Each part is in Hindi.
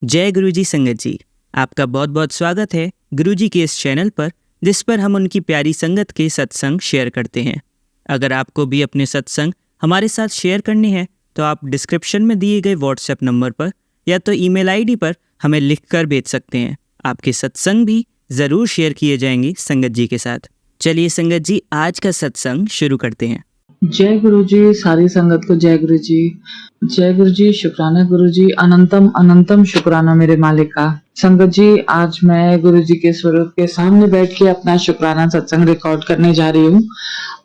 जय गुरुजी संगत जी, आपका बहुत बहुत स्वागत है गुरुजी के इस चैनल पर, जिस पर हम उनकी प्यारी संगत के सत्संग शेयर करते हैं। अगर आपको भी अपने सत्संग हमारे साथ शेयर करने हैं तो आप डिस्क्रिप्शन में दिए गए व्हाट्सएप नंबर पर या तो ईमेल आईडी पर हमें लिखकर भेज सकते हैं। आपके सत्संग भी ज़रूर शेयर किए जाएंगे संगत जी के साथ। चलिए संगत जी, आज का सत्संग शुरू करते हैं। जय गुरु जी, सारी संगत को जय गुरु जी। जय गुरु जी, शुक्राना गुरु जी, अनंतम अनंतम शुक्राना मेरे मालिक का। संगत जी, आज मैं गुरु जी के स्वरूप के सामने बैठ के अपना शुक्राना सत्संग रिकॉर्ड करने जा रही हूँ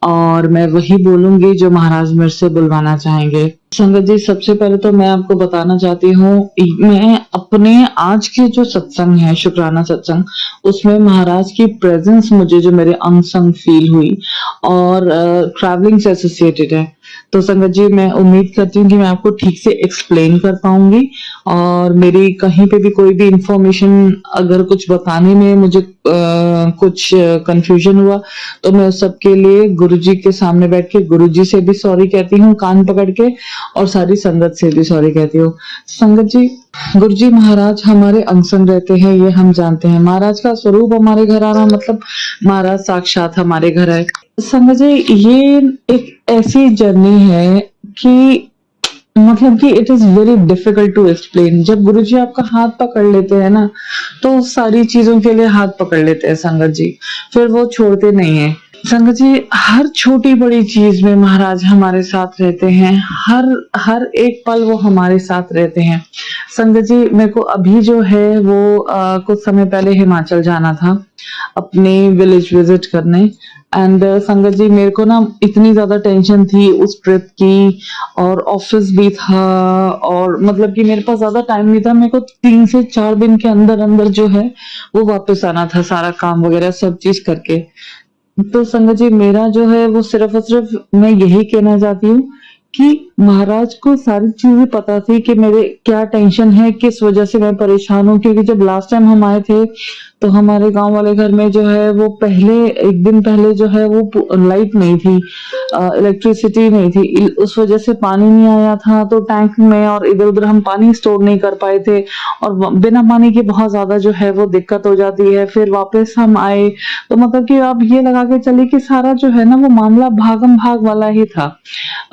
और मैं वही बोलूंगी जो महाराज मेरे से बुलवाना चाहेंगे। संगत जी, सबसे पहले तो मैं आपको बताना चाहती हूँ, मैं अपने आज के जो सत्संग है, शुक्राना सत्संग, उसमें महाराज की प्रेजेंस मुझे जो मेरे अंग संग फील हुई और ट्रैवलिंग से एसोसिएटेड है। तो संगत जी, मैं उम्मीद करती हूँ कि मैं आपको ठीक से एक्सप्लेन कर पाऊंगी और मेरी कहीं पे भी कोई भी इंफॉर्मेशन अगर कुछ बताने में मुझे कुछ कंफ्यूजन हुआ तो मैं उस सब के लिए गुरुजी के सामने बैठ के गुरुजी से भी सॉरी कहती हूँ कान पकड़ के, और सारी संगत से भी सॉरी कहती हूँ। संगत जी, गुरुजी महाराज हमारे अंग संग रहते हैं, ये हम जानते हैं। महाराज का स्वरूप हमारे घर आना मतलब महाराज साक्षात हमारे घर आए। संगत जी, ये एक ऐसी जर्नी है कि मतलब कि it is very difficult to explain. जब गुरुजी आपका हाथ पकड़ लेते हैं ना, तो सारी चीजों के लिए हाथ पकड़ लेते हैं संगत जी, फिर वो छोड़ते नहीं है। संगत जी, हर छोटी बड़ी चीज में महाराज हमारे साथ रहते हैं, हर एक पल वो हमारे साथ रहते हैं। संगत जी, मेरे को अभी जो है वो कुछ समय पहले हिमाचल जाना था अपने विलेज विजिट करने। एंड संगत जी, मेरे को ना इतनी ज्यादा टेंशन थी उस ट्रिप की, और ऑफिस भी था, और मतलब कि मेरे पास ज्यादा टाइम नहीं था। मेरे को 3 से 4 दिन के अंदर अंदर जो है वो वापस आना था, सारा काम वगैरह सब चीज करके। तो संगत जी, मेरा जो है वो सिर्फ और सिर्फ मैं यही कहना चाहती हूँ कि महाराज को सारी चीजें पता थी कि मेरे क्या टेंशन है, किस वजह से मैं परेशान हूँ। क्योंकि जब लास्ट टाइम हम आए थे तो हमारे गांव वाले घर में जो है वो एक दिन पहले जो है वो लाइट नहीं थी, इलेक्ट्रिसिटी नहीं थी, उस वजह से पानी नहीं आया था। तो टैंक में और इधर उधर हम पानी स्टोर नहीं कर पाए थे, और बिना पानी के बहुत ज्यादा जो है वो दिक्कत हो जाती है। फिर वापस हम आए तो मतलब कि आप ये लगा के चलिए कि सारा जो है ना वो मामला भागम भाग वाला ही था।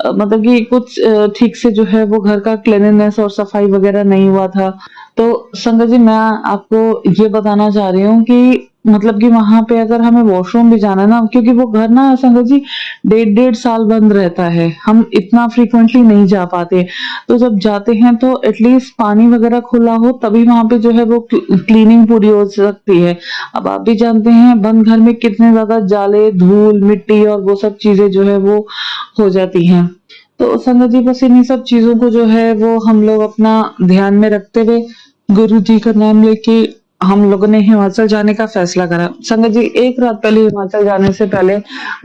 मतलब कि कुछ ठीक से जो है वो घर का क्लीनलीनेस और सफाई वगैरह नहीं हुआ था। तो संगत जी, मैं आपको ये बताना चाह रही हूँ कि मतलब कि वहां पे अगर हमें वॉशरूम भी जाना है ना, क्योंकि वो घर ना संगत जी 1.5 साल बंद रहता है, हम इतना फ्रीक्वेंटली नहीं जा पाते। तो जब जाते हैं तो एटलीस्ट पानी वगैरह खुला हो तभी वहां पे जो है वो क्लीनिंग पूरी हो सकती है। अब आप भी जानते हैं बंद घर में कितने ज्यादा जाले, धूल, मिट्टी और वो सब चीजें जो है वो हो जाती हैं। तो संगत जी, बस इन्हीं सब चीजों को जो है वो हम लोग अपना ध्यान में रखते हुए गुरु जी का नाम लेके हम लोगों ने हिमाचल जाने का फैसला करा। संगत जी, एक रात पहले हिमाचल जाने से पहले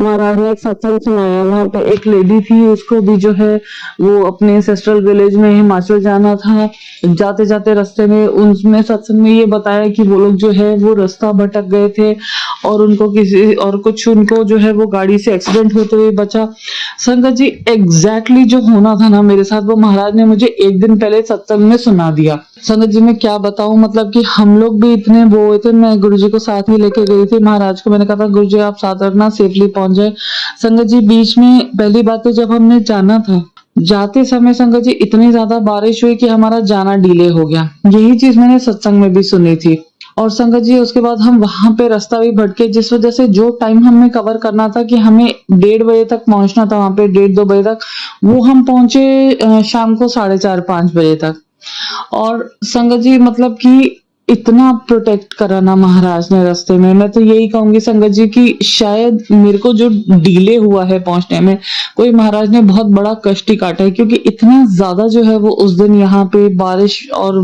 महाराज ने एक सत्संग सुनाया। वहां पे एक लेडी थी, उसको भी जो है वो अपने एंसेस्ट्रल विलेज में हिमाचल जाना था। जाते जाते रास्ते में उनमें सत्संग में ये बताया कि वो लोग जो है वो रास्ता भटक गए थे और उनको जो है वो गाड़ी से एक्सीडेंट होते हुए बचा। संगत जी, एग्जैक्टली जो होना था ना मेरे साथ, वो महाराज ने मुझे एक दिन पहले सत्संग में सुना दिया। संगत जी, मैं क्या बताऊं, मतलब कि हम लोग भी इतने वो हुए थे। मैं गुरुजी को साथ ही लेके गई थी महाराज को। मैंने कहा था गुरुजी आप साथ रखना, सेफली पहुंच जाए। संगत जी, बीच में पहली बात तो जब हमने जाना था, जाते समय संगत जी इतनी ज्यादा बारिश हुई कि हमारा जाना डिले हो गया। यही चीज मैंने सत्संग में भी सुनी थी। और संगत जी, उसके बाद हम वहां पे रास्ता भी भटके, जिस वजह से जो टाइम हमें कवर करना था कि हमें 1:30 बजे तक पहुंचना था वहां पे, 1:30-2 बजे तक, वो हम पहुंचे शाम को 4:30-5 बजे तक। और संगत जी, मतलब कि इतना प्रोटेक्ट करा ना महाराज ने रास्ते में। मैं तो यही कहूंगी संगत जी कि शायद मेरे को जो डिले हुआ है पहुंचने में, कोई महाराज ने बहुत बड़ा कष्ट ही काटा है। क्योंकि इतना ज्यादा जो है वो उस दिन यहाँ पे बारिश और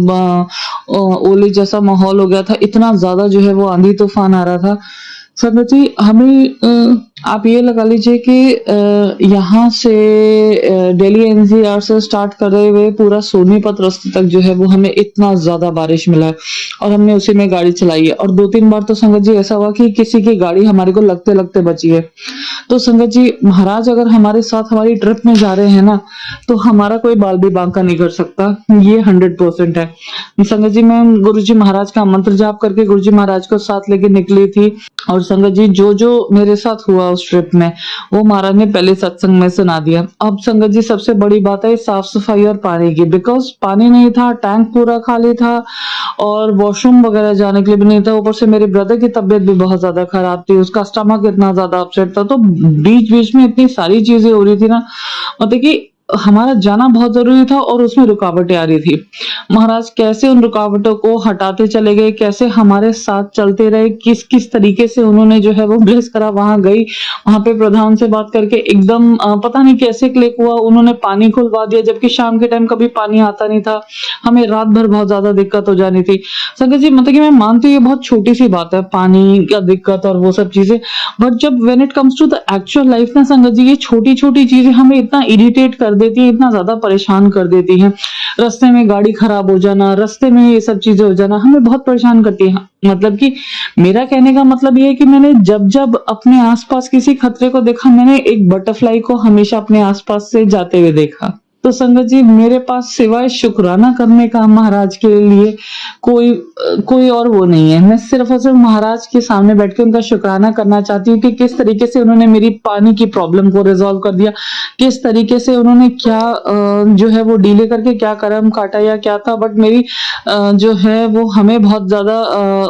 ओले जैसा माहौल हो गया था, इतना ज्यादा जो है वो आंधी तूफान आ रहा था। संगत जी, हमें आप ये लगा लीजिए कि यहाँ से दिल्ली एनसीआर से स्टार्ट कर रहे हुए पूरा सोनीपत रास्ते तक जो है वो हमें इतना ज्यादा बारिश मिला है और हमने उसी में गाड़ी चलाई है। और 2-3 बार तो संगत जी ऐसा हुआ कि किसी की गाड़ी हमारे को लगते लगते बची है। तो संगत जी, महाराज अगर हमारे साथ हमारी ट्रिप में जा रहे हैं ना, तो हमारा कोई बाल भी बांका नहीं कर सकता, ये 100% है। संगत जी, मैं गुरुजी महाराज का मंत्र जाप करके गुरुजी महाराज को साथ लेके निकली थी। और संगत जी, जो जो मेरे साथ हुआ उस ट्रिप में वो महाराज ने पहले सत्संग में सुना दिया। अब संगत जी, सबसे बड़ी बात है साफ सफाई और पानी की, बिकॉज पानी नहीं था, टैंक पूरा खाली था और वॉशरूम वगैरह जाने के लिए भी नहीं था। ऊपर से मेरे ब्रदर की तबीयत भी बहुत ज्यादा खराब थी, उसका स्टमक इतना ज्यादा अपसेट था, तो बीच बीच में इतनी सारी चीजें हो रही थी ना, मतलब कि हमारा जाना बहुत जरूरी था और उसमें रुकावटें आ रही थी। महाराज कैसे उन रुकावटों को हटाते चले गए, कैसे हमारे साथ चलते रहे, किस किस तरीके से उन्होंने जो है वो ब्लेस करा। वहां गई, वहां पे प्रधान से बात करके एकदम पता नहीं कैसे क्लिक हुआ, उन्होंने पानी खुलवा दिया, जबकि शाम के टाइम कभी पानी आता नहीं था। हमें रात भर बहुत ज्यादा दिक्कत हो जानी थी। संगत जी, मतलब कि मैं मानती हूँ ये बहुत छोटी सी बात है, पानी का दिक्कत और वो सब चीजें, बट जब when it comes to the actual life ना संगत जी, ये छोटी छोटी चीजें हमें इतना इरिटेट कर देती है, इतना ज्यादा परेशान कर देती है। रास्ते में गाड़ी खराब हो जाना, रास्ते में ये सब चीजें हो जाना हमें बहुत परेशान करती है। मतलब कि मेरा कहने का मतलब ये है कि मैंने जब जब अपने आसपास किसी खतरे को देखा, मैंने एक बटरफ्लाई को हमेशा अपने आसपास से जाते हुए देखा। तो संगत जी, मेरे पास सिवाय शुक्राना करने का महाराज के लिए कोई और वो नहीं है। मैं सिर्फ और सिर्फ महाराज के सामने बैठ के उनका शुक्राना करना चाहती हूँ कि किस तरीके से उन्होंने मेरी पानी की प्रॉब्लम को रिजॉल्व कर दिया, किस तरीके से उन्होंने क्या जो है वो डीले करके क्या कर्म काटा या क्या था, बट मेरी जो है वो हमें बहुत ज्यादा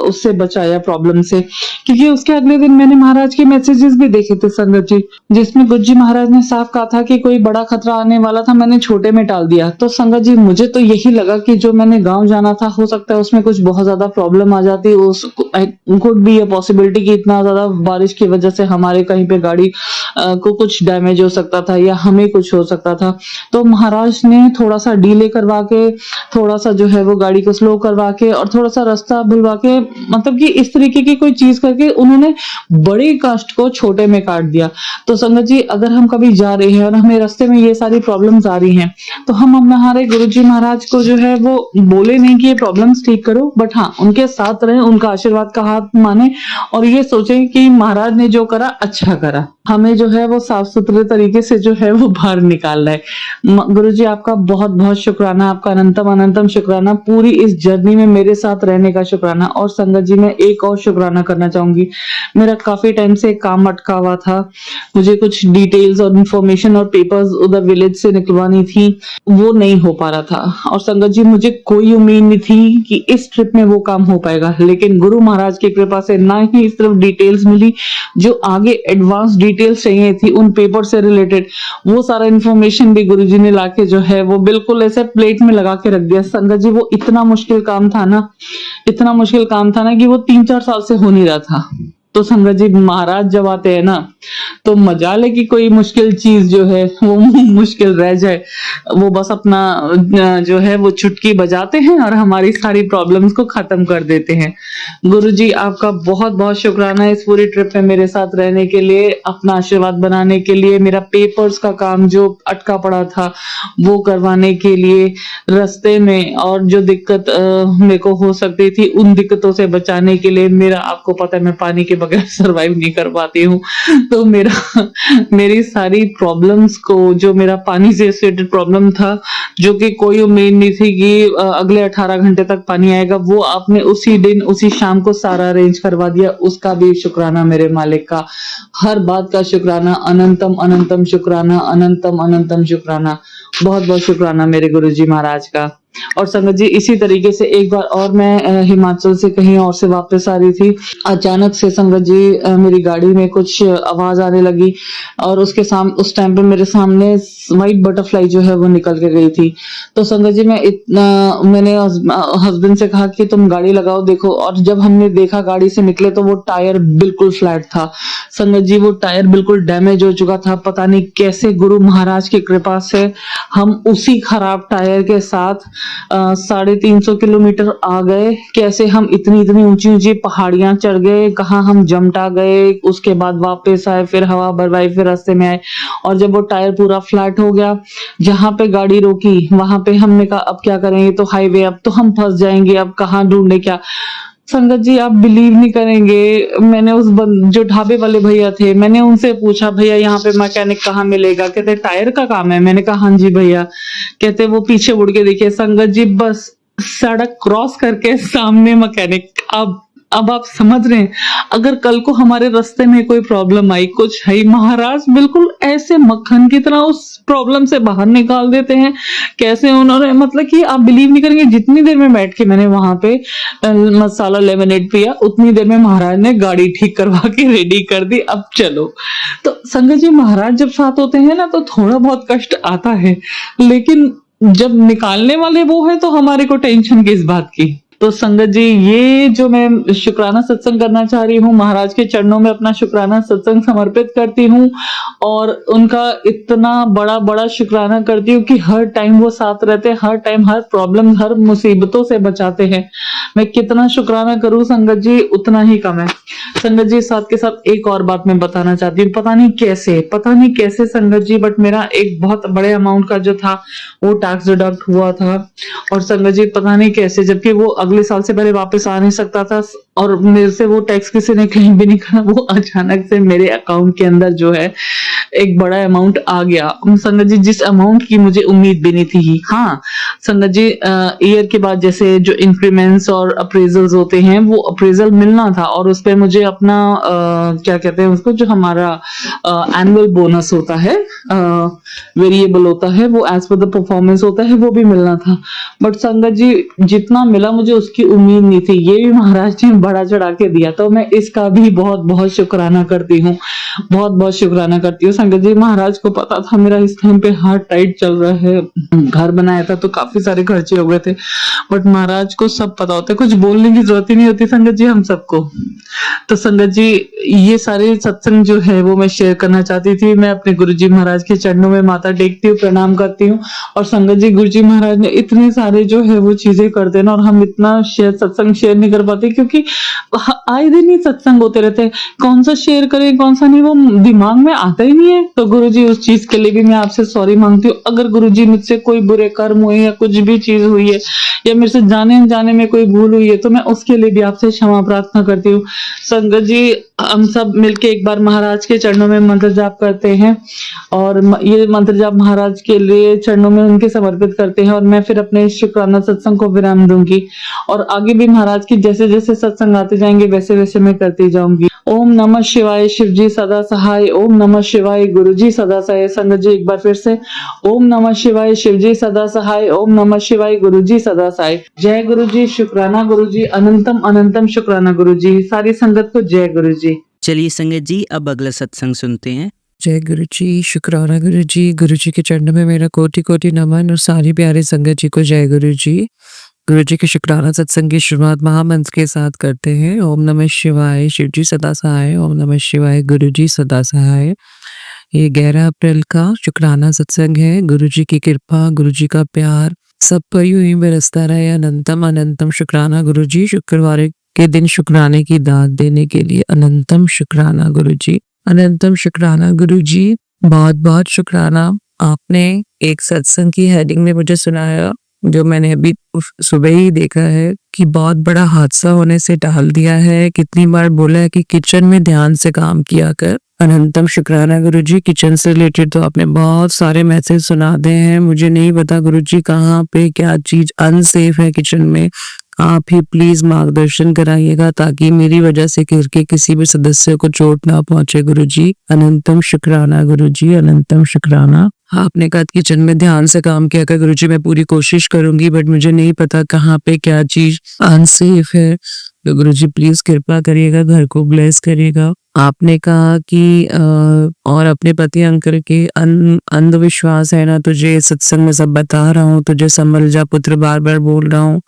उससे बचाया प्रॉब्लम से। क्योंकि उसके अगले दिन मैंने महाराज के मैसेजेस भी देखे थे संगत जी, जिसमें गुरुजी महाराज ने साफ कहा था कि कोई बड़ा खतरा आने वाला था, मैंने छोटे में टाल दिया। तो संगत जी, मुझे तो यही लगा कि जो मैंने गांव जाना था, हो सकता है उसमें कुछ बहुत ज्यादा प्रॉब्लम आ जाती, उस कुड बी अ पॉसिबिलिटी कि इतना ज्यादा बारिश की वजह से हमारे कहीं पे गाड़ी को कुछ डैमेज हो सकता था या हमें कुछ हो सकता था। तो महाराज ने थोड़ा सा डीले करवा के, थोड़ा सा जो है वो गाड़ी को स्लो करवा के और थोड़ा सा रास्ता भुलवा के, मतलब कि इस तरीके की कोई चीज करके उन्होंने बड़ी कष्ट को छोटे में काट दिया। तो संगत जी, अगर हम कभी जा रहे हैं और हमें रास्ते में ये सारी प्रॉब्लम्स आ रही हैं, तो हम हमारे गुरुजी महाराज को जो है वो बोले नहीं कि ये प्रॉब्लम्स ठीक करो, बट हाँ उनके साथ रहे, उनका आशीर्वाद का हाथ माने और ये सोचें कि महाराज ने जो करा अच्छा करा। हमें जो है वो साफ सुथरे तरीके से जो है वो बाहर निकालना है। गुरुजी, आपका बहुत बहुत शुक्राना, आपका अनंतम अनंतम शुक्राना, पूरी इस जर्नी में मेरे साथ रहने का शुक्राना। और संगत जी, मैं एक और शुक्राना करना चाहूंगी। मेरा काफी टाइम से काम अटका हुआ था, मुझे कुछ डिटेल्स और इंफॉर्मेशन और पेपर्स उधर विलेज से निकलवानी थी, वो नहीं हो पा रहा था। और संगत जी, मुझे कोई उम्मीद नहीं थी कि इस ट्रिप में वो काम हो पाएगा, लेकिन गुरु महाराज की कृपा से ना ही सिर्फ डिटेल्स मिली, जो आगे एडवांस डिटेल्स चाहिए थी उन पेपर से रिलेटेड, वो सारा इंफॉर्मेशन भी गुरुजी ने लाके जो है वो बिल्कुल ऐसे प्लेट में लगा के रख दिया। संगत जी, वो इतना मुश्किल काम था ना, इतना मुश्किल काम था ना कि वो 3-4 साल से हो नहीं रहा था। तो संगत जी, महाराज जब आते हैं ना, तो मजाल है कि कोई मुश्किल चीज जो है वो मुश्किल रह जाए, वो बस अपना जो है वो चुटकी बजाते हैं और हमारी सारी प्रॉब्लम्स को खत्म कर देते हैं। गुरुजी, आपका बहुत बहुत शुक्राना इस पूरी ट्रिप में मेरे साथ रहने के लिए, अपना आशीर्वाद बनाने के लिए, मेरा पेपर्स का काम जो अटका पड़ा था वो करवाने के लिए, रास्ते में और जो दिक्कत मेरे को हो सकती थी उन दिक्कतों से बचाने के लिए। मेरा, आपको पता है मैं पानी के बगैर सरवाइव नहीं कर पाती हूँ, तो मेरी सारी प्रॉब्लम्स को, जो मेरा पानी से रिलेटेड प्रॉब्लम था, जो कि कोई उम्मीद नहीं थी कि अगले 18 घंटे तक पानी आएगा, वो आपने उसी दिन उसी शाम को सारा अरेंज करवा दिया। उसका भी शुक्राना मेरे मालिक का, हर बात का शुक्राना, अनंतम अनंतम शुक्राना, अनंतम अनंतम शुक्राना, बहुत बहुत शुक्राना मेरे गुरुजी महाराज का। और संगत जी, इसी तरीके से एक बार और मैं हिमाचल से कहीं और से वापस आ रही थी, अचानक से संगत जी मेरी गाड़ी में कुछ आवाज आने लगी और उस टाइम पे मेरे सामने व्हाइट बटरफ्लाई जो है वो निकल के गई थी। तो संगत जी, मैंने हस्बैंड से कहा कि तुम गाड़ी लगाओ देखो, और जब हमने देखा गाड़ी से निकले तो वो टायर बिल्कुल फ्लैट था। संगत जी, वो टायर बिल्कुल डैमेज हो चुका था। पता नहीं कैसे गुरु महाराज की कृपा से हम उसी खराब टायर के साथ 350 किलोमीटर आ गए, कैसे हम इतनी इतनी ऊंची ऊंची पहाड़ियां चढ़ गए, कहाँ हम जमटा गए, उसके बाद वापस आए, फिर हवा भरवाई, फिर रास्ते में आए। और जब वो टायर पूरा फ्लैट हो गया, जहां पे गाड़ी रोकी वहां पे हमने कहा अब क्या करेंगे, तो हाईवे, अब तो हम फंस जाएंगे, अब कहाँ ढूंढे क्या। संगत जी आप बिलीव नहीं करेंगे, मैंने जो ढाबे वाले भैया थे, मैंने उनसे पूछा भैया यहाँ पे मैकेनिक कहाँ मिलेगा, कहते टायर का काम है। मैंने कहा हाँ जी भैया। कहते वो पीछे मुड़ के देखिए संगत जी, बस सड़क क्रॉस करके सामने मैकेनिक। अब आप समझ रहे हैं, अगर कल को हमारे रास्ते में कोई प्रॉब्लम आई, कुछ है, महाराज बिल्कुल ऐसे मक्खन की तरह उस प्रॉब्लम से बाहर निकाल देते हैं। कैसे उन्होंने, मतलब कि आप बिलीव नहीं करेंगे, जितनी देर में बैठ के मैंने वहां पे मसाला लेमनेड पिया, उतनी देर में महाराज ने गाड़ी ठीक करवा के रेडी कर दी, अब चलो। तो संगत जी महाराज जब साथ होते हैं ना, तो थोड़ा बहुत कष्ट आता है, लेकिन जब निकालने वाले वो है तो हमारे को टेंशन किस बात की। तो संगत जी ये जो मैं शुक्राना सत्संग करना चाह रही हूँ, महाराज के चरणों में अपना शुक्राना सत्संग समर्पित करती हूँ, और उनका इतना बड़ा बड़ा शुक्राना करती हूँ कि हर टाइम वो साथ रहते हैं, हर टाइम हर प्रॉब्लम हर मुसीबतों से बचाते हैं। मैं कितना शुक्राना करूँ संगत जी उतना ही कम है। संगत जी साथ के साथ एक और बात मैं बताना चाहती हूँ, पता नहीं कैसे संगत जी, बट मेरा एक बहुत बड़े अमाउंट का जो था वो टैक्स डिडक्ट हुआ था। और संगत जी पता नहीं कैसे, जबकि वो अगले साल से पहले वापस आ नहीं सकता था, और मेरे से वो टैक्स किसी ने क्लेम भी नहीं करा, वो अचानक से मेरे अकाउंट के अंदर जो है एक बड़ा अमाउंट आ गया। संगत जी जिस अमाउंट की मुझे उम्मीद भी नहीं थी। हाँ संगत जी, ईयर के बाद जैसे जो इंक्रीमेंट्स और अप्रेजल्स होते हैं, वो अप्रेजल मिलना था, और उस पर मुझे अपना क्या कहते हैं उसको, जो हमारा एनुअल बोनस होता है, वेरिएबल होता है, वो एज पर द परफॉर्मेंस होता है, वो भी मिलना था। बट संगत जी जितना मिला मुझे उसकी उम्मीद नहीं थी, ये भी महाराज जी ने बड़ा चढ़ा के दिया, तो मैं इसका भी बहुत बहुत शुक्राना करती हूँ, बहुत बहुत शुक्राना करती हूँ। संगत जी महाराज को पता था मेरा इस टाइम पे हार्ट टाइट चल रहा है, घर बनाया था तो काफी सारे खर्चे हो गए थे, बट महाराज को सब पता होता है, कुछ बोलने की जरूरत ही नहीं होती संगत जी हम सबको। तो संगत जी ये सारे सत्संग जो है वो मैं शेयर करना चाहती थी। मैं अपने गुरुजी महाराज के चरणों में माथा टेकती हूँ, प्रणाम करती हूँ। और संगत जी गुरुजी महाराज ने इतने सारे जो है वो चीजें कर देना, और हम इतना सत्संग शेयर नहीं कर पाते, क्योंकि आए दिन ही सत्संग होते रहते हैं, कौन सा शेयर करें कौन सा नहीं, वो दिमाग में आता ही नहीं है। तो गुरुजी उस चीज के लिए भी मैं आपसे सॉरी मांगती हूँ। अगर गुरुजी मुझसे कोई बुरे कर्म हुए या कुछ भी चीज हुई है, या मेरे से जाने अनजाने में कोई भूल हुई है, तो मैं उसके लिए भी आपसे क्षमा प्रार्थना करती हूँ। संगत जी हम सब मिलके एक बार महाराज के चरणों में मंत्र जाप करते हैं, और ये मंत्र जाप महाराज के लिए चरणों में उनके समर्पित करते हैं, और मैं फिर अपने शुक्राना सत्संग को विराम दूंगी, और आगे भी महाराज की जैसे जैसे सत्संग आते जाएंगे वैसे वैसे मैं करती जाऊंगी। ओम नमः शिवाय, शिव जी सदा सहाय। ओम नमः शिवाय, गुरु जी सदा सहाय। संगत जी एक बार फिर से ओम नमः शिवाय, शिव जी सदा सहाय। ओम नमः शिवाय, गुरु जी सदा सहाय। जय गुरु जी, शुक्राना गुरु जी, अनंतम अनंतम शुक्राना गुरु जी। सारी संगत को जय गुरु जी। चलिए संगत जी अब अगला सत्संग सुनते हैं। जय गुरु जी, शुक्राना गुरु जी। गुरु जी के चरणों में मेरा कोटि कोटि नमन, और सारी प्यारे संगत जी को जय गुरु जी। गुरु जी के शुक्राना सत्संग की शुरुआत महामंत्र के साथ करते हैं। ओम नमः शिवाय, शिव जी सदा सहाय। ओम नमः शिवाय, गुरु जी सदा सहाय। ये 11 अप्रैल का शुक्राना सत्संग है। गुरु जी की कृपा, गुरु जी का प्यार सब पर यूं ही बरसता रहे। अनंतम अनंतम शुक्राना गुरु जी। शुक्रवार के दिन शुक्राने की दात देने के लिए अनंतम शुक्राना गुरु जी, अनंतम शुक्राना गुरु जी। बहुत बहुत शुक्राना। आपने एक सत्संग की हेडिंग में मुझे सुनाया, जो मैंने अभी सुबह ही देखा है, कि बहुत बड़ा हादसा होने से टाल दिया है। कितनी बार बोला है कि किचन में ध्यान से काम किया कर। अनंतम शुक्राना गुरुजी। किचन से रिलेटेड तो आपने बहुत सारे मैसेज सुना दे हैं। मुझे नहीं पता गुरुजी कहाँ पे क्या चीज अनसेफ है किचन में। आप ही प्लीज मार्गदर्शन कराइएगा, ताकि मेरी वजह से घर के किसी भी सदस्य को चोट ना पहुंचे गुरुजी। अनंतम शुक्राना गुरुजी, अनंतम शुक्राना। आपने कहा किचन में ध्यान से काम किया कर गुरुजी। मैं पूरी कोशिश करूंगी, बट मुझे नहीं पता कहाँ पे क्या चीज अनसेफ है। तो गुरुजी प्लीज कृपा करिएगा, घर को ब्लेस करिएगा। आपने कहा कि और अपने पति अंकल के अंधविश्वास है ना तुझे, सत्संग में सब बता रहा हूँ तुझे, संभल जा पुत्र, बार बार बोल रहा हूँ।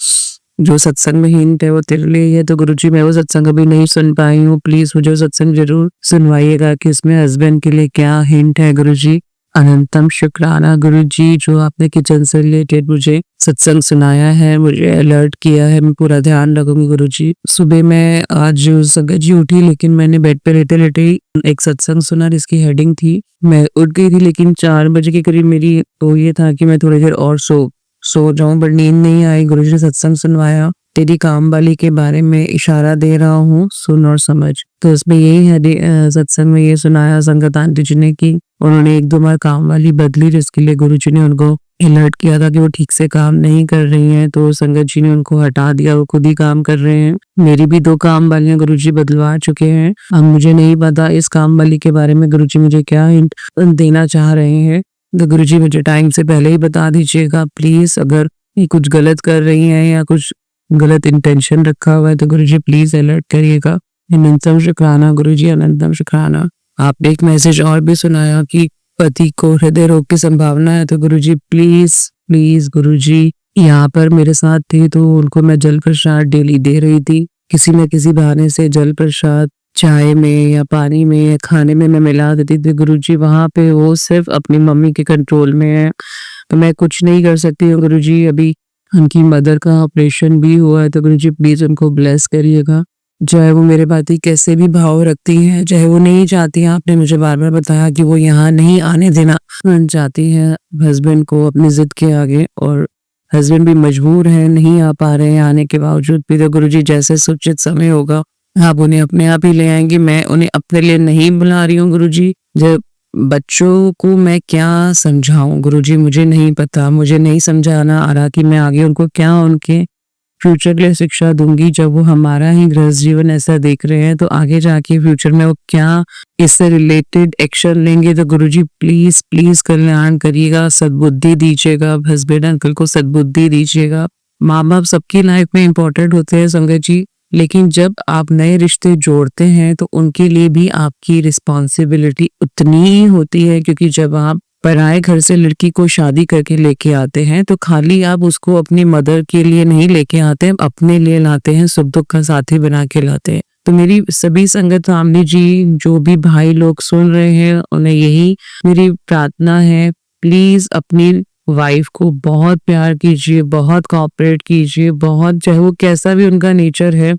जो सत्संग में हिंट है वो तेरे लिए है। तो गुरुजी मैं वो सत्संग अभी नहीं सुन पाई हूँ, प्लीज मुझे वो सत्संग जरूर सुनवाइएगा कि इसमें हस्बैंड के लिए क्या हिंट है गुरुजी। अनंतम शुक्राना गुरुजी, जो आपने किचन से रिलेटेड मुझे सत्संग सुनाया है, मुझे अलर्ट किया है, मैं पूरा ध्यान रखूंगी गुरुजी। सुबह मैं आज संगत जी उठी, लेकिन मैंने बेड पे लेटे लेटे ही एक सत्संग सुना जिसकी हेडिंग थी, मैं उठ गई थी, लेकिन 4 बजे के करीब मेरी तो ये था कि मैं थोड़ी देर और सो जाऊं, बट नींद नहीं आई। गुरुजी ने सत्संग सुनवाया, तेरी काम वाली के बारे में इशारा दे रहा हूँ, सुन और समझ। तो इसमें यही है, सत्संग में ये सुनाया संगत आंटी जी ने कि उन्होंने 1-2 बार काम वाली बदली, जिसके लिए गुरुजी ने उनको अलर्ट किया था कि वो ठीक से काम नहीं कर रही हैं, तो संगत जी ने उनको हटा दिया, वो खुद ही काम कर रहे हैं। मेरी भी 2 काम वालियां गुरुजी बदलवा चुके हैं। अब मुझे नहीं पता इस काम वाली के बारे में गुरुजी मुझे क्या हिंट देना चाह रहे हैं, तो गुरुजी मुझे टाइम से पहले ही बता दीजिएगा प्लीज। अगर ये कुछ गलत कर रही हैं या कुछ गलत इंटेंशन रखा हुआ है तो गुरुजी प्लीज अलर्ट करिएगा। अनंतम शुक्राना गुरुजी, अनंतम शुक्राना। आपने एक मैसेज और भी सुनाया कि पति को हृदय रोग की संभावना है, तो गुरुजी प्लीज प्लीज गुरुजी यहाँ पर मेरे साथ थे, तो उनको मैं जल प्रसाद डेली दे रही थी, किसी न किसी बहाने से जल प्रसाद चाय में या पानी में या खाने में मैं मिला देती थी। गुरुजी वहां पे वो सिर्फ अपनी मम्मी के कंट्रोल में है, तो मैं कुछ नहीं कर सकती हूँ गुरुजी। अभी उनकी मदर का ऑपरेशन भी हुआ है, तो गुरुजी प्लीज उनको ब्लेस करिएगा। चाहे वो मेरे प्रति कैसे भी भाव रखती हैं, चाहे वो नहीं चाहती हैं, आपने मुझे बार बार बताया कि वो यहाँ नहीं आने देना चाहती हैं हस्बैंड को अपनी जिद के आगे, और हस्बैंड भी मजबूर है, नहीं आ पा रहे हैं आने के बावजूद भी। तो गुरुजी जैसे उचित समय होगा आप उन्हें अपने आप ही ले आएंगे, मैं उन्हें अपने लिए नहीं बुला रही हूँ गुरुजी। जब बच्चों को मैं क्या समझाऊं गुरुजी, मुझे नहीं पता, मुझे नहीं समझाना आ रहा कि मैं आगे उनको क्या उनके फ्यूचर के लिए शिक्षा दूंगी। जब वो हमारा ही गृहस्थ जीवन ऐसा देख रहे हैं, तो आगे जाके फ्यूचर में वो क्या इससे रिलेटेड एक्शन लेंगे। तो गुरुजी प्लीज प्लीज कल्याण करिएगा, सद्बुद्धि दीजिएगा, हस्बैंड अंकल को सद्बुद्धि दीजिएगा। माँ बाप सबकी लाइफ में इम्पोर्टेंट होते हैं संगत जी, लेकिन जब आप नए रिश्ते जोड़ते हैं तो उनके लिए भी आपकी रिस्पॉन्सिबिलिटी उतनी ही होती है, क्योंकि जब आप पराए घर से लड़की को शादी करके लेके आते हैं तो खाली आप उसको अपनी मदर के लिए नहीं लेके आते हैं, अपने लिए लाते हैं, सुख दुख का साथी बना के लाते हैं। तो मेरी सभी संगत फैमिली जी, जो भी भाई लोग सुन रहे हैं, उन्हें यही मेरी प्रार्थना है, प्लीज अपनी वाइफ को बहुत प्यार कीजिए, बहुत कोऑपरेट कीजिए, बहुत, चाहे वो कैसा भी उनका नेचर है,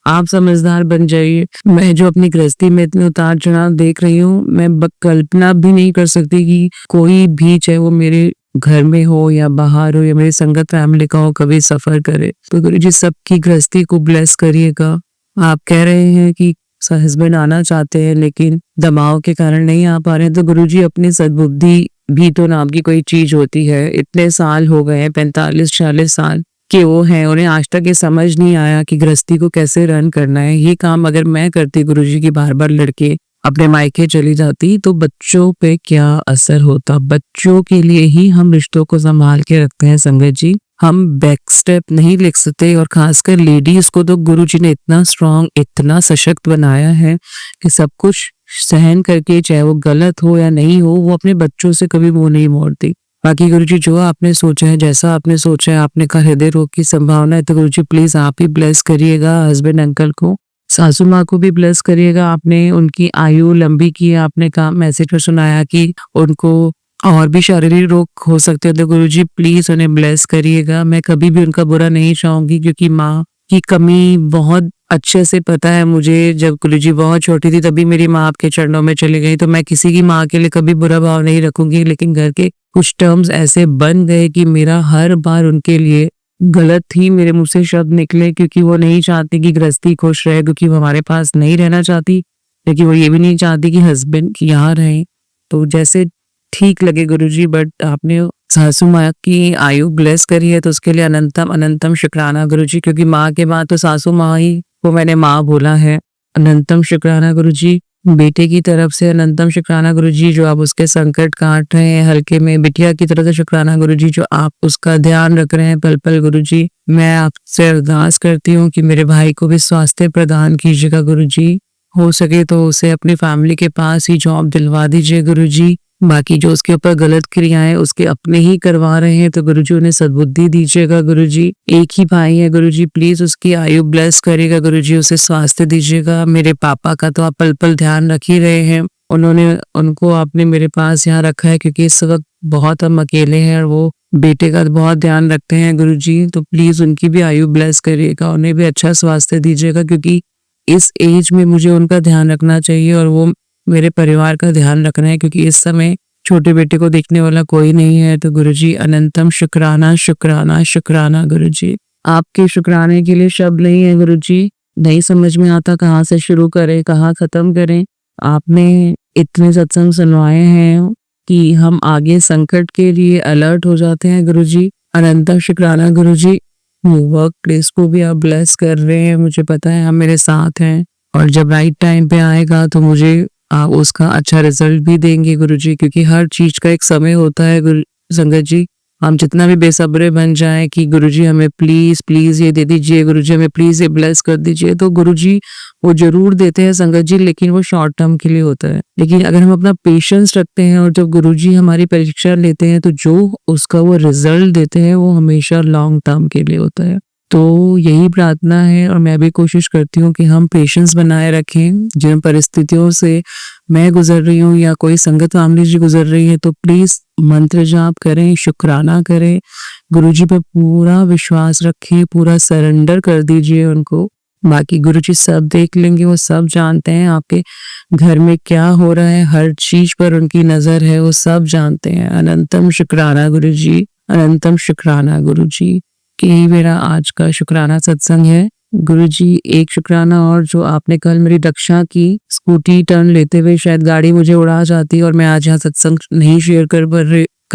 आप समझदार बन जाइए। मैं जो अपनी गृहस्थी में इतने उतार चढ़ाव देख रही हूँ, मैं कल्पना भी नहीं कर सकती कि कोई भी, चाहे वो मेरे घर में हो या बाहर हो या मेरी संगत फैमिली का हो, कभी सफर करे। तो गुरुजी सबकी गृहस्थी को ब्लेस करिएगा। आप कह रहे हैं कि हस्बैंड आना चाहते हैं लेकिन दबाव के कारण नहीं आ पा रहे हैं, तो गुरुजी अपनी सद्बुद्धि भी तो नाम की कोई चीज होती है। इतने साल हो गए हैं, 45-46 साल के वो हैं, उन्हें आज तक ये समझ नहीं आया कि गृहस्थी को कैसे रन करना है। ये काम अगर मैं करती गुरुजी की बार बार लड़के अपने मायके चली जाती, तो बच्चों पे क्या असर होता। बच्चों के लिए ही हम रिश्तों को संभाल के रखते हैं संगत जी, हम बैक स्टेप नहीं लिख सकते। और खासकर लेडीज को तो गुरुजी ने इतना स्ट्रांग, इतना सशक्त बनाया है कि सब कुछ सहन करके, चाहे वो गलत हो या नहीं हो, वो अपने बच्चों से कभी मुंह नहीं मोड़ती। बाकी गुरुजी जो आपने सोचा है, जैसा आपने सोचा है, आपने कहा हृदय रोग की संभावना है, तो गुरुजी प्लीज आप ही ब्लेस करिएगा हस्बैंड अंकल को, सासू माँ को भी ब्लेस करिएगा। आपने उनकी आयु लंबी की, आपने कहा मैसेज में सुनाया कि उनको और भी शारीरिक रोग हो सकते हैं, तो गुरुजी प्लीज उन्हें ब्लेस करिएगा। मैं कभी भी उनका बुरा नहीं चाहूंगी, क्योंकि माँ की कमी बहुत अच्छे से पता है मुझे। जब गुरुजी बहुत छोटी थी तभी मेरी माँ आपके चरणों में चली गई, तो मैं किसी की माँ के लिए कभी बुरा भाव नहीं रखूंगी। लेकिन घर के कुछ टर्म्स ऐसे बन गए कि मेरा हर बार उनके लिए गलत ही मेरे मुंह से शब्द निकले, क्योंकि वो नहीं चाहती कि गृहस्थी खुश रहे, क्योंकि वो हमारे पास नहीं रहना चाहती, लेकिन वो ये भी नहीं चाहती कि हस्बैंड यहाँ रहे। तो जैसे ठीक लगे गुरुजी, बट आपने सासू माँ की आयु ब्लेस करी है, तो उसके लिए अनंतम अनंतम शुक्राना गुरुजी, क्योंकि माँ के बाद तो सासू माँ ही को मैंने माँ बोला है। अनंतम शुक्राना गुरुजी। बेटे की तरफ से अनंतम शुक्राना गुरुजी, जो आप उसके संकट काट रहे हैं हल्के में। बिटिया की तरफ से शुक्राना गुरुजी, जो आप उसका ध्यान रख रहे हैं पल पल गुरुजी। मैं आपसे अरदास करती हूँ कि मेरे भाई को भी स्वास्थ्य प्रदान कीजिएगा गुरुजी, हो सके तो उसे अपनी फैमिली के पास ही जॉब दिलवा दीजिए गुरुजी। बाकी जो उसके ऊपर गलत क्रियाएं उसके अपने ही करवा रहे हैं, तो गुरुजी उन्हें सद्बुद्धि दीजिएगा गुरुजी। एक ही भाई है गुरुजी, प्लीज उसकी आयु ब्लेस करिएगा गुरुजी, उसे स्वास्थ्य दीजिएगा। मेरे पापा का तो आप पल पल ध्यान रख ही रहे हैं, उन्होंने उनको आपने मेरे पास यहाँ रखा है, क्योंकि इस वक्त बहुत हम अकेले हैं और वो बेटे का बहुत ध्यान रखते हैं गुरुजी। तो प्लीज उनकी भी आयु ब्लेस करिएगा, उन्हें भी अच्छा स्वास्थ्य दीजिएगा, क्योंकि इस एज में मुझे उनका ध्यान रखना चाहिए और वो मेरे परिवार का ध्यान रखना है, क्योंकि इस समय छोटे बेटे को देखने वाला कोई नहीं है। तो गुरुजी अनंतम शुक्राना शुक्राना शुक्राना गुरुजी। आपके शुक्राने के लिए शब्द नहीं है गुरुजी, नहीं समझ में आता कहाँ से शुरू करें कहाँ खत्म करें। आपने इतने सत्संग सुनवाए हैं कि हम आगे संकट के लिए अलर्ट हो जाते हैं गुरुजी। अनंतम शुक्राना गुरुजी। वर्क प्लेस को भी आप ब्लेस कर रहे हैं, मुझे पता है आप मेरे साथ हैं, और जब राइट टाइम पे आएगा तो मुझे आप उसका अच्छा रिजल्ट भी देंगे गुरुजी, क्योंकि हर चीज का एक समय होता है गुरु संगत जी। हम जितना भी बेसब्रे बन जाएं कि गुरुजी हमें प्लीज प्लीज ये दे दीजिए, गुरुजी हमें प्लीज ये ब्लेस कर दीजिए, तो गुरुजी वो जरूर देते हैं संगत जी, लेकिन वो शॉर्ट टर्म के लिए होता है। लेकिन अगर हम अपना पेशेंस रखते हैं और जब गुरुजी हमारी परीक्षा लेते हैं तो जो उसका वो रिजल्ट देते हैं वो हमेशा लॉन्ग टर्म के लिए होता है। तो यही प्रार्थना है, और मैं भी कोशिश करती हूँ कि हम पेशेंस बनाए रखें। जिन परिस्थितियों से मैं गुजर रही हूँ या कोई संगत फैमिली जी गुजर रही है, तो प्लीज मंत्र जाप करें, शुक्राना करें, गुरुजी पे पूरा विश्वास रखें, पूरा सरेंडर कर दीजिए उनको। बाकी गुरुजी सब देख लेंगे, वो सब जानते हैं आपके घर में क्या हो रहा है, हर चीज पर उनकी नजर है, वो सब जानते हैं। अनंतम शुक्राना गुरुजी, अनंतम शुक्राना गुरुजी। यही मेरा आज का शुक्राना सत्संग है गुरुजी। एक शुक्राना और, जो आपने कल मेरी रक्षा की, स्कूटी टर्न लेते हुए शायद गाड़ी मुझे उड़ा जाती और मैं आज यहाँ सत्संग नहीं शेयर कर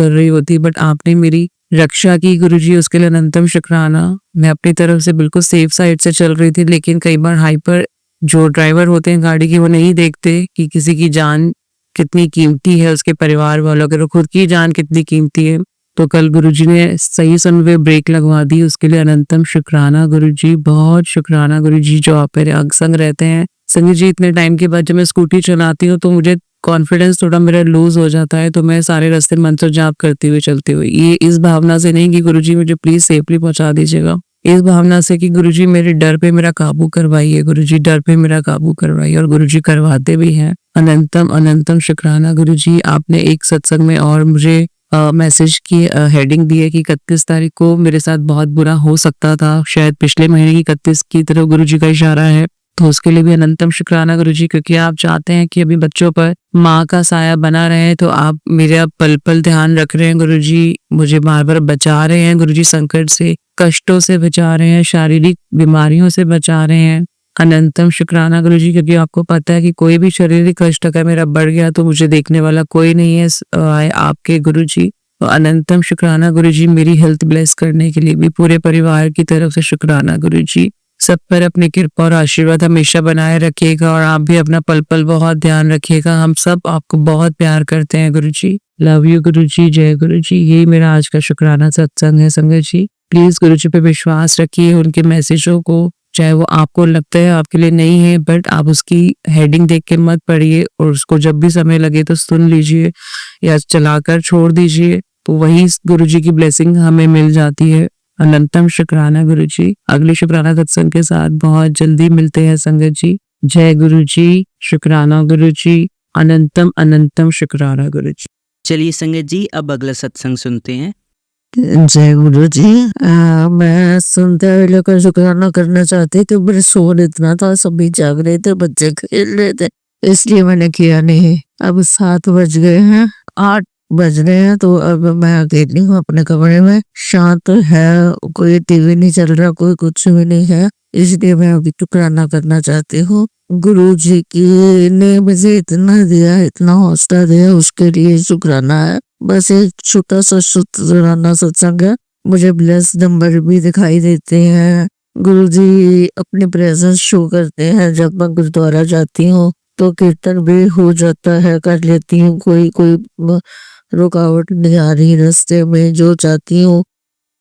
रही होती, बट आपने मेरी रक्षा की गुरुजी, उसके लिए अनंतम शुक्राना। मैं अपनी तरफ से बिल्कुल सेफ साइड से चल रही थी, लेकिन कई बार हाइपर जो ड्राइवर होते हैं गाड़ी की, वो नहीं देखते कि किसी की जान कितनी कीमती है, उसके परिवार वालों के, खुद की जान कितनी कीमती है। तो कल गुरुजी ने सही समय ब्रेक लगवा दी, उसके लिए अनंतम शुक्राना गुरुजी, बहुत शुक्राना गुरुजी, जो आप मेरे अंग संग रहते हैं। संगत जी, इतने टाइम के बाद जब मैं स्कूटी चलाती हूँ तो मुझे कॉन्फिडेंस थोड़ा मेरा लूज हो जाता है, तो मैं सारे रास्ते मंत्र जाप करती हुई चलती हुई, ये इस भावना से नहीं कि गुरुजी मुझे प्लीज सेफली पहुंचा दीजिएगा, इस भावना से कि गुरुजी मेरे डर पे मेरा काबू करवाइए, गुरुजी डर पे मेरा काबू करवाइए, और गुरुजी करवाते भी हैं। अनंतम अनंतम शुक्राना गुरुजी। आपने एक सत्संग में और मुझे मैसेज की हेडिंग दी है कि 31 तारीख को मेरे साथ बहुत बुरा हो सकता था, शायद पिछले महीने की 31 की तरफ गुरुजी का इशारा है, तो उसके लिए भी अनंतम शुक्राना गुरुजी, क्योंकि आप चाहते हैं कि अभी बच्चों पर माँ का साया बना रहे, तो आप मेरा पल पल ध्यान रख रहे हैं गुरुजी, मुझे बार बार बचा रहे हैं गुरुजी, संकट से, कष्टों से बचा रहे हैं, शारीरिक बीमारियों से बचा रहे हैं। अनंतम शुक्राना गुरुजी, क्योंकि आपको पता है कि कोई भी शारीरिक कष्ट अगर मेरा बढ़ गया तो मुझे देखने वाला कोई नहीं है आपके गुरुजी। तो अनंतम शुक्राना गुरुजी, मेरी हेल्थ ब्लेस करने के लिए भी पूरे परिवार की तरफ से शुक्राना गुरुजी। सब पर अपनी कृपा और आशीर्वाद हमेशा बनाए रखिएगा, और आप भी अपना पल पल बहुत ध्यान रखिएगा। हम सब आपको बहुत प्यार करते हैं गुरुजी। लव यू गुरुजी, जय गुरुजी। यही मेरा आज का शुक्राना सत्संग है संगत जी। प्लीज गुरुजी पे विश्वास रखिए, उनके मैसेजों को, चाहे वो आपको लगता है आपके लिए नहीं है, बट आप उसकी हेडिंग देख के मत पढ़िए, और उसको जब भी समय लगे तो सुन लीजिए या चलाकर छोड़ दीजिए, तो वही गुरुजी की ब्लेसिंग हमें मिल जाती है। अनंतम शुक्राना गुरुजी। अगले शुक्राना सत्संग के साथ बहुत जल्दी मिलते हैं संगत जी। जय गुरुजी, शुक्राना गुरुजी, अनंतम अनंतम शुक्राना गुरुजी। चलिए संगत जी, अब अगला सत्संग सुनते हैं। जय गुरु जी। मैं सुनते हुए का शुक्राना करना चाहती थी, मेरे शोर इतना था, सभी जाग रहे थे, बच्चे खेल रहे थे, इसलिए मैंने किया नहीं। अब 7 बज गए हैं, 8 बज रहे हैं, तो अब मैं अकेली हूँ अपने कमरे में, शांत है, कोई टीवी नहीं चल रहा, कोई कुछ भी नहीं है, इसलिए मैं अभी शुक्राना करना चाहती हूँ। गुरु जी की ने मुझे इतना दिया, इतना हौसला दिया, उसके लिए शुक्राना है। बस एक छोटा सा शुक्राना सत्संग है। मुझे ब्लेस नंबर भी दिखाई देते हैं, गुरुजी अपनी प्रेजेंस शो करते हैं। जब मैं गुरुद्वारा जाती हूँ तो कीर्तन भी हो जाता है, कर लेती हूँ, कोई रुकावट नहीं आ रही रास्ते में, जो चाहती हूँ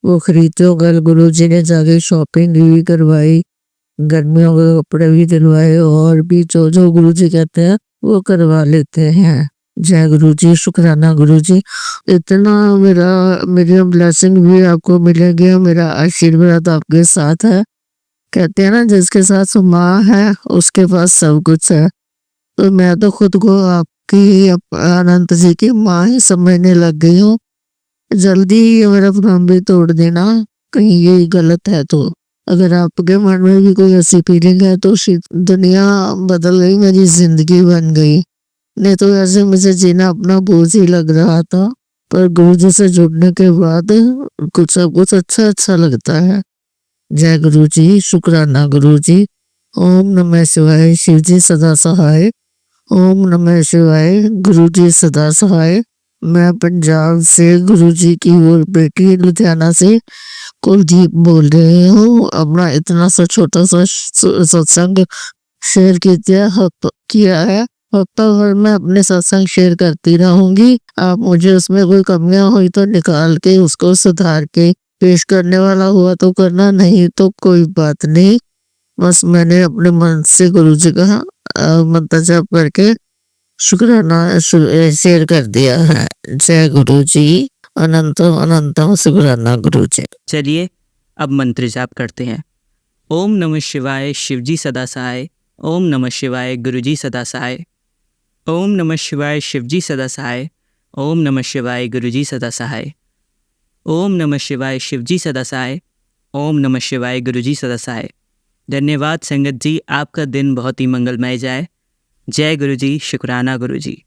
वो खरीदती हूँ। कल गुरुजी ने जाके शॉपिंग भी करवाई, गर्मियों के कपड़े भी दिलवाए, और भी जो जो गुरुजी कहते हैं वो करवा लेते हैं। जय गुरुजी, शुक्राना गुरुजी। इतना मेरी ब्लेसिंग भी आपको मिलेगी, मेरा आशीर्वाद आपके साथ है। कहते हैं ना, जिसके साथ माँ है उसके पास सब कुछ है, तो मैं तो खुद को कि अनंत जी की माँ ही समझने लग गई हूँ। जल्दी ये मेरा भ्रम भी तोड़ देना, कहीं ये गलत है तो। अगर आपके मन में भी कोई ऐसी फीलिंग है तो दुनिया बदल गई, मेरी जिंदगी बन गई। नहीं तो ऐसे मुझे जीना अपना बोझ ही लग रहा था, पर गुरुजी से जुड़ने के बाद कुछ सब कुछ अच्छा अच्छा लगता है। जय गुरु जी, शुक्राना गुरु जी। ओम नमः शिवाय, शिव जी सदा सहाय। ओम नमः शिवाय, गुरु जी सदा सहाय। मैं पंजाब से गुरु जी की और बेटी लुधियाना से कुलदीप बोल रही हूँ। अपना इतना सा छोटा सा सत्संग शेयर किया है। हफ्ता भर मैं अपने सत्संग शेयर करती रहूंगी। आप मुझे उसमें कोई कमियां हुई तो निकाल के उसको सुधार के पेश करने वाला हुआ तो करना, नहीं तो कोई बात नहीं। बस मैंने अपने मन से गुरु जी का मंत्र जप करके शुक्राना शेयर कर दिया है। जय गुरु जी, अनंतम अनंतम शुक्राना गुरु जी। चलिए अब मंत्र जाप करते हैं। ओम नमः शिवाय, शिवजी सदा सहाय। ओम नमः शिवाय, गुरुजी सदा सहाय। ओम नमः शिवाय, शिवजी सदा सहाय। ओम नमः शिवाय, गुरुजी सदा सहाय। ओम नमः शिवाय, शिवजी सदा सहाय। ओम नमः शिवाय, गुरुजी सदा सहाय। धन्यवाद संगत जी, आपका दिन बहुत ही मंगलमय जाए। जय गुरुजी, शुक्राना गुरुजी।